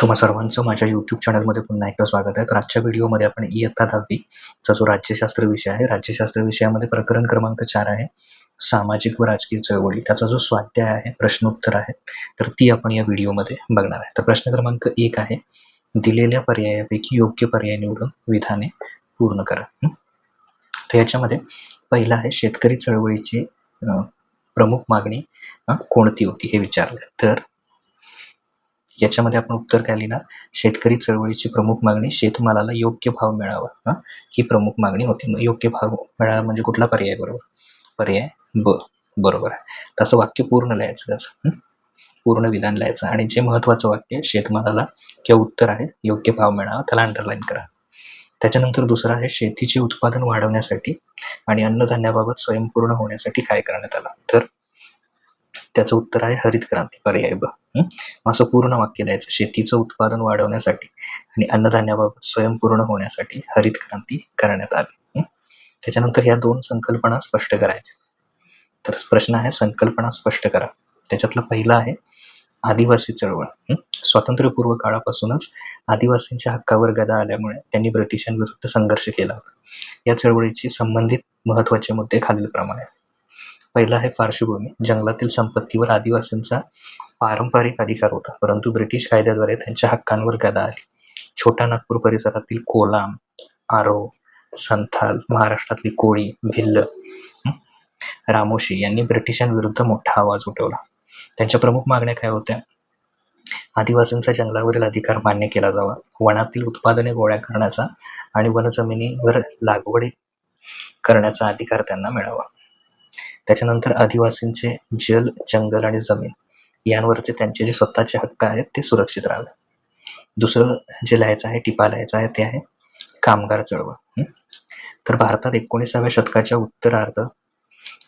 तुम्हा सर्वांचं माझ्या YouTube चॅनलमध्ये पुन्हा एकदा स्वागत आहे. तर आजच्या व्हिडिओमध्ये आपण इयत्ता 10वी चा जो राज्यशास्त्र विषय आहे, राज्यशास्त्र विषयामध्ये प्रकरण क्रमांक 4 आहे, सामाजिक व राजकीय चळवळी. त्याचा जो स्वाध्याय आहे, प्रश्नोत्तर आहे, तर ती आपण या व्हिडिओमध्ये बघणार आहे. तर प्रश्न क्रमांक 1 आहे, दिलेल्या पर्यायापैकी योग्य पर्याय निवडून विधाने पूर्ण करा. तर याच्यामध्ये पहिला आहे, शेतकरी चळवळीची प्रमुख मागणी कोणती होती हे विचारलं. तर याच्यामध्ये आपण उत्तर काय लिहिणार, शेतकरी चळवळीची प्रमुख मागणी शेतमालाला योग्य भाव मिळावा ही प्रमुख मागणी होती. योग्य भाव मिळावा म्हणजे कुठला पर्याय बरोबर? पर्याय ब बरोबर आहे. तसं वाक्य पूर्ण लिहायचं, त्याचं पूर्ण विधान लिहायचं आणि जे महत्वाचं वाक्य शेतमालाला किंवा उत्तर आहे योग्य भाव मिळावा त्याला अंडरलाईन करा. त्याच्यानंतर दुसरं आहे, शेतीचे उत्पादन वाढवण्यासाठी आणि अन्नधान्याबाबत स्वयंपूर्ण होण्यासाठी काय करण्यात आलं. तर त्याचं उत्तर आहे हरित क्रांती, पर्याय ब. असं पूर्ण वाक्य लिहायचं, शेतीचं उत्पादन वाढवण्यासाठी आणि अन्नधान्याबाबत स्वयंपूर्ण होण्यासाठी हरित क्रांती करण्यात आली. त्याच्यानंतर या दोन संकल्पना स्पष्ट करायच्या. तर प्रश्न आहे, संकल्पना स्पष्ट करा. त्याच्यातला पहिला आहे आदिवासी चळवळ. स्वातंत्र्यपूर्व काळापासूनच आदिवासींच्या हक्कावर गदा आल्यामुळे त्यांनी ब्रिटिशांविरुद्ध संघर्ष केला होता. या चळवळीची संबंधित महत्वाचे मुद्दे खालीलप्रमाणे. पहिला आहे पार्श्वभूमी, जंगलातील संपत्तीवर आदिवासींचा पारंपरिक अधिकार होता, परंतु ब्रिटिश कायद्याद्वारे त्यांच्या हक्कांवर गदा आली. छोटा नागपूर परिसरातील कोलाम, आरो, संथाल, महाराष्ट्रातली कोळी, भिल्ल, रामोशी यांनी ब्रिटिशांविरुद्ध मोठा आवाज उठवला. त्यांच्या प्रमुख मागण्या काय होत्या? आदिवासींचा जंगलावरील अधिकार मान्य केला जावा, वनातील उत्पादने गोळा करण्याचा आणि वनजमिनीवर लागवडी करण्याचा अधिकार त्यांना मिळावा. त्याच्यानंतर आदिवासींचे जल, जंगल आणि जमीन यांवरचे त्यांचे जे स्वतःचे हक्क आहेत ते सुरक्षित राहावे. दुसरं जे लिहायचं आहे, टिपा लिहायचा आहे, ते आहे कामगार चळवळ. तर भारतात 19व्या शतकाच्या उत्तरार्ध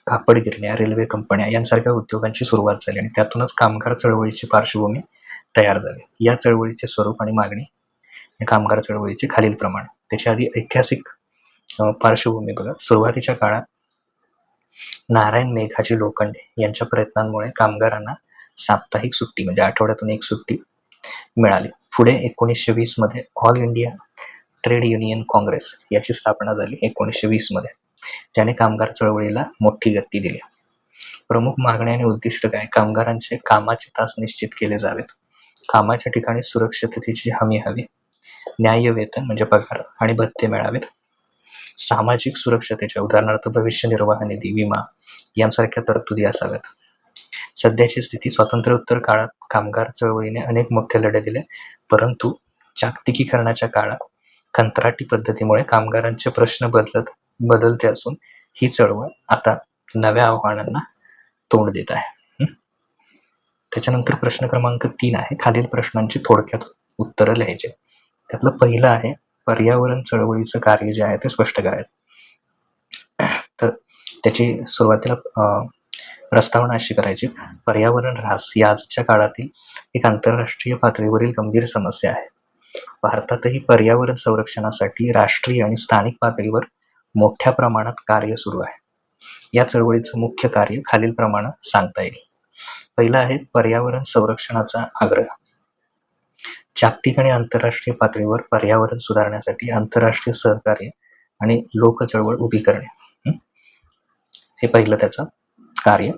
कापड गिरण्या, रेल्वे कंपन्या यांसारख्या उद्योगांची सुरुवात झाली आणि त्यातूनच कामगार चळवळीची पार्श्वभूमी तयार झाली. या चळवळीचे स्वरूप आणि मागणी कामगार चळवळीचे खालीलप्रमाणे. त्याच्या आधी ऐतिहासिक पार्श्वभूमी बघा. सुरुवातीच्या काळात नारायण मेघाजी लोखंडे यांच्या प्रयत्नांमुळे कामगारांना साप्ताहिक सुट्टी म्हणजे आठवड्यातून एक सुट्टी मिळाली. पुढे 1920 मध्ये all India trade union Congress याची स्थापना झाली 1920 मध्ये, ज्याने कामगार चळवळीला मोठी गती दिली. प्रमुख मागणी आणि उद्दिष्ट काय? कामगारांचे कामाचे तास निश्चित केले जावेत, कामाच्या ठिकाणी सुरक्षिततेची हमी हवी, न्याय्य वेतन म्हणजे पगार आणि भत्ते मिळावेत, सामाजिक सुरक्षतेच्या उदाहरणार्थ भविष्य निर्वाह निधी, विमा यांसारख्या तरतुदी असाव्यात. सध्याची स्थिती, स्वातंत्र्योत्तर काळात कामगार चळवळीने अनेक मोठे लढे दिले, परंतु जागतिकीकरणाच्या काळात कंत्राटी पद्धतीमुळे कामगारांचे प्रश्न बदलते असून ही चळवळ आता नव्या आव्हानांना तोंड देत आहे. त्याच्यानंतर प्रश्न क्रमांक 3 आहे, खालील प्रश्नांची थोडक्यात उत्तरं लिहायचे. त्यातलं पहिलं आहे, पर्यावरण चळवळीचं कार्य जे आहे ते स्पष्ट करायचं. तर त्याची सुरुवातीला प्रस्तावना अशी करायची, पर्यावरण ऱ्हास ही आजच्या काळातील एक आंतरराष्ट्रीय पातळीवरील गंभीर समस्या आहे. भारतातही पर्यावरण संरक्षणासाठी राष्ट्रीय आणि स्थानिक पातळीवर मोठ्या प्रमाणात कार्य सुरू आहे. या चळवळीचं मुख्य कार्य खालीलप्रमाणे सांगता येईल. पहिला आहे पर्यावरण संरक्षणाचा आग्रह. जागतिक आणि आंतरराष्ट्रीय पातळीवर पर्यावरण सुधारण्यासाठी आंतरराष्ट्रीय सहकार्य आणि लोक चळवळ उभी करणे हे पहिलं त्याचं कार्य.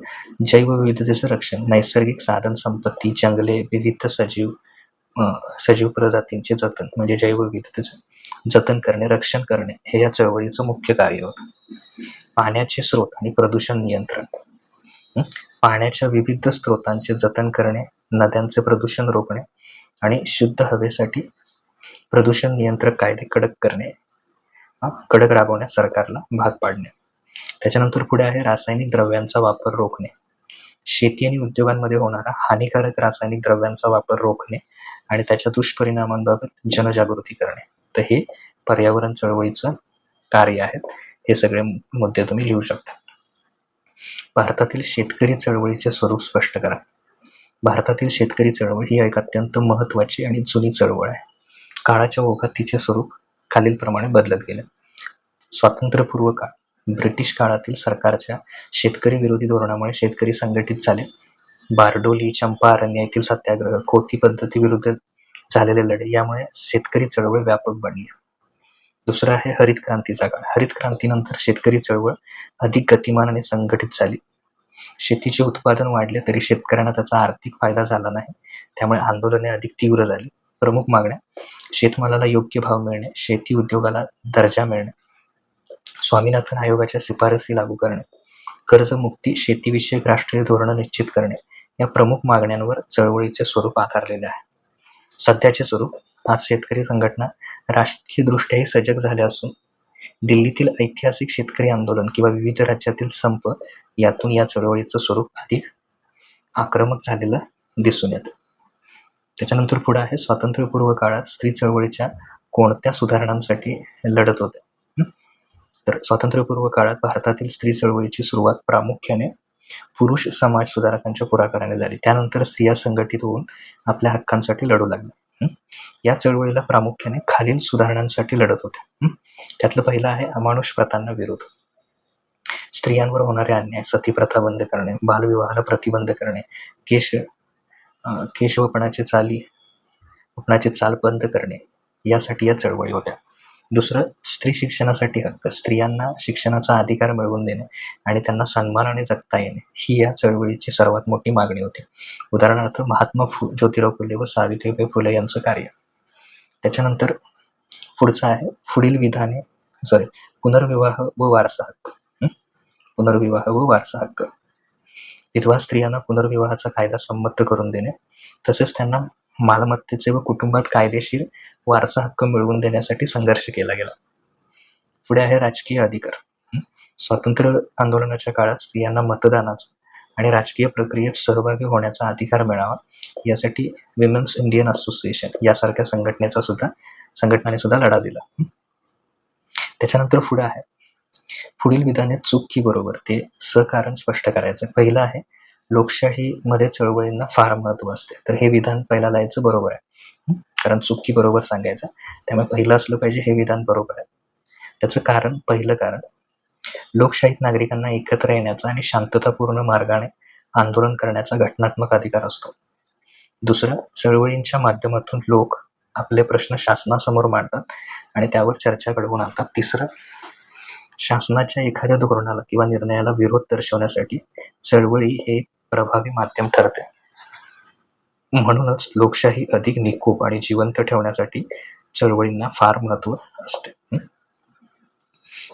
जैवविविधतेचं रक्षण, नैसर्गिक साधन संपत्ती, जंगले, विविध सजीव प्रजातींचे जतन म्हणजे जैवविविधतेचं जतन करणे, रक्षण करणे हे या चळवळीचं मुख्य कार्य होतं. पाण्याचे स्रोत आणि प्रदूषण नियंत्रण, पाण्याच्या विविध स्रोतांचे जतन करणे, नद्यांचे प्रदूषण रोखणे आणि शुद्ध हवेसाठी प्रदूषण नियंत्रक कायदे कडक राबवण्यास सरकारला भाग पाडणे. त्याच्यानंतर पुढे आहे रासायनिक द्रव्यांचा वापर रोखणे. शेती आणि उद्योगांमध्ये होणारा हानिकारक रासायनिक द्रव्यांचा वापर रोखणे आणि त्याच्या दुष्परिणामांबाबत जनजागृती करणे. तर हे पर्यावरण चळवळीचं कार्य आहे. हे सगळे मुद्दे तुम्ही लिहू शकता. भारतातील शेतकरी चळवळीचे स्वरूप स्पष्ट करा. भारतातील शेतकरी चळवळ ही एक अत्यंत महत्वाची आणि जुनी चळवळ आहे. काळाच्या ओघात तिचे स्वरूप खालीलप्रमाणे बदलत गेले. स्वातंत्र्यपूर्व काळ, ब्रिटिश काळातील सरकारच्या शेतकरी विरोधी धोरणामुळे शेतकरी संघटित झाले. बारडोली, चंपारण्य येथील सत्याग्रह, खोती पद्धती विरुद्ध झालेले लढे यामुळे शेतकरी चळवळ व्यापक बनली. दुसरं आहे हरित क्रांतीचा काळ. हरित क्रांतीनंतर शेतकरी चळवळ अधिक गतिमान आणि संघटित झाली. शेतीचे उत्पादन वाढले तरी शेतकऱ्यांना त्याचा आर्थिक फायदा झाला नाही. त्यामुळे आंदोलने अधिक तीव्र झाली. प्रमुख मागण्या: शेतमालाला योग्य भाव मिळणे, शेती उद्योगाला दर्जा मिळणे, स्वामीनाथन आयोगाच्या शिफारसी लागू करणे, कर्जमुक्ती, शेतीविषयक राष्ट्रीय धोरण निश्चित करणे या प्रमुख मागण्यांवर चळवळीचे स्वरूप आधारलेले आहे. सध्याचे स्वरूप: आज शेतकरी संघटना राजकीयदृष्ट्याही सजग झाल्या असून दिल्लीतील ऐतिहासिक शेतकरी आंदोलन किंवा विविध राज्यातील संप यातून या चळवळीचं स्वरूप अधिक आक्रमक झालेलं दिसून येतं. त्याच्यानंतर पुढे आहे स्वातंत्र्यपूर्व काळात स्त्री चळवळीच्या कोणत्या सुधारणांसाठी लढत होते. तर स्वातंत्र्यपूर्व काळात भारतातील स्त्री चळवळीची सुरुवात प्रामुख्याने पुरुष समाज सुधारकांच्या पुढाकाराने झाली. त्यानंतर स्त्रिया संघटित होऊन आपल्या हक्कांसाठी लढू लागल्या. या चळवळीला प्रामुख्याने खालील सुधारणांसाठी लढत होत्या. त्यातलं पहिलं आहे अमानुष प्रथांना विरोध. स्त्रियांवर होणारे अन्याय, सतीप्रथा बंद करणे, बालविवाहाला प्रतिबंध करणे, केशवपणाची चाल बंद करणे यासाठी या चळवळी होत्या. दुसरं स्त्री शिक्षणासाठी हक्क. स्त्रियांना शिक्षणाचा अधिकार मिळवून देणे आणि त्यांना सन्मानाने जगता येणे ही या चळवळीची सर्वात मोठी मागणी होती. उदाहरणार्थ महात्मा ज्योतिराव फुले व सावित्रीबाई फुले यांचं कार्य. त्याच्यानंतर पुढचं आहे पुनर्विवाह व वारसा हक्क. पुनर्विवाह व वारसा हक्क. विधवा स्त्रियांना पुनर्विवाहाचा कायदा संमत करून देणे तसेच त्यांना मालमत्तेचे व कुटुंबात कायदेशीर वारसा हक्क मिळवून देण्यासाठी संघर्ष केला गेला. पुढे आहे राजकीय अधिकार. स्वातंत्र्य आंदोलनाच्या काळात स्त्रियांना मतदानाचा आणि राजकीय प्रक्रियेत सहभागी होण्याचा अधिकार मिळावा यासाठी विमेन्स इंडियन असोसिएशन यासारख्या संघटनाने सुद्धा लढा दिला. त्याच्यानंतर पुढे आहे पुढील विधाने चूक की बरोबर ते सकारण स्पष्ट करायचं. पहिलं आहे लोकशाहीमध्ये चळवळींना फार महत्व असते. तर हे विधान पहिला लिहायचं बरोबर आहे, कारण चूक की बरोबर सांगायचं. त्यामुळे पहिलं असलं पाहिजे हे विधान बरोबर आहे. त्याचं पहिलं कारण लोकशाहीत नागरिकांना एकत्र येण्याचा आणि शांततापूर्ण मार्गाने आंदोलन करण्याचा घटनात्मक अधिकार असतो. दुसरं चळवळींच्या माध्यमातून लोक आपले प्रश्न शासनासमोर मांडतात आणि त्यावर चर्चा घडवून आणतात. तिसरं शासनाच्या एखाद्या धोरणाला किंवा निर्णयाला विरोध दर्शवण्यासाठी चळवळी हे प्रभावी माध्यम ठरते. म्हणूनच लोकशाही अधिक निकोप आणि जिवंत ठेवण्यासाठी चळवळींना फार महत्व असते.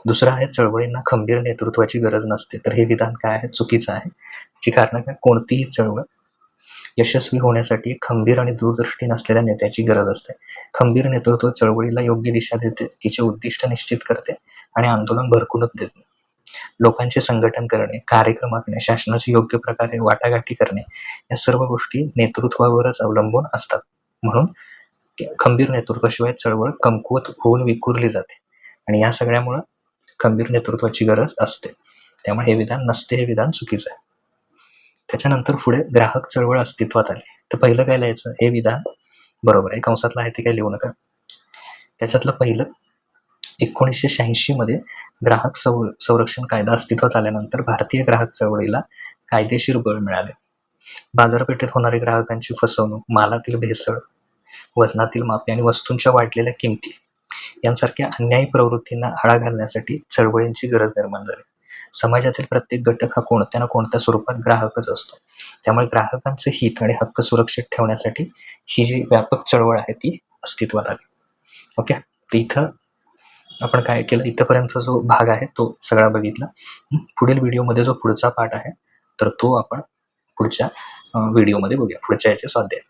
दुसरं आहे चळवळींना खंबीर नेतृत्वाची गरज नसते. तर हे विधान काय आहे? चुकीचं आहे. ची कारण काय? कोणतीही चळवळ यशस्वी होण्यासाठी खंबीर आणि दूरदृष्टी नसलेल्या नेत्याची गरज असते. खंबीर नेतृत्व चळवळीला योग्य दिशा देते, तिचे उद्दिष्ट निश्चित करते आणि आंदोलन भरकूनच देते. लोकांचे संघटन करणे, कार्यक्रम आखणे, शासनाची योग्य प्रकारे वाटाघाटी करणे या सर्व गोष्टी नेतृत्वावरच अवलंबून असतात. म्हणून खंबीर नेतृत्वाशिवाय चळवळ कमकुवत होऊन विखुरली जाते आणि या सगळ्यामुळे खंबीर नेतृत्वाची गरज असते. त्यामुळे हे विधान नसते, हे विधान चुकीचं आहे. त्याच्यानंतर पुढे ग्राहक चळवळ अस्तित्वात आली. तर पहिलं काय लिहायचं? हे विधान बरोबर आहे. कंसातलं आहे ते काय लिहू नका. त्याच्यातलं पहिलं 1986 मध्ये ग्राहक संरक्षण कायदा अस्तित्वात आल्यानंतर भारतीय ग्राहक चळवळीला कायदेशीर बळ मिळाले. बाजारपेठेत होणारी ग्राहकांची फसवणूक, मालातील भेसळ, वजनातील मापे आणि वस्तूंच्या वाढलेल्या किमती यांसारख्या अन्यायी प्रवृत्तींना आळा घालण्यासाठी चळवळींची गरज निर्माण झाली. समाजातील प्रत्येक घटक हा कोणत्या ना कोणत्या स्वरूपात ग्राहकच असतो. त्यामुळे ग्राहकांचे हित आणि हक्क सुरक्षित ठेवण्यासाठी ही जी व्यापक चळवळ आहे ती अस्तित्वात आली. ओके, तर इथं आपण काय केलं, इथंपर्यंतचा जो भाग आहे तो सगळा बघितला. पुढील व्हिडिओमध्ये जो पुढचा पार्ट आहे तर तो आपण पुढच्या व्हिडिओमध्ये बघूया, पुढच्या याचे स्वाध्याय.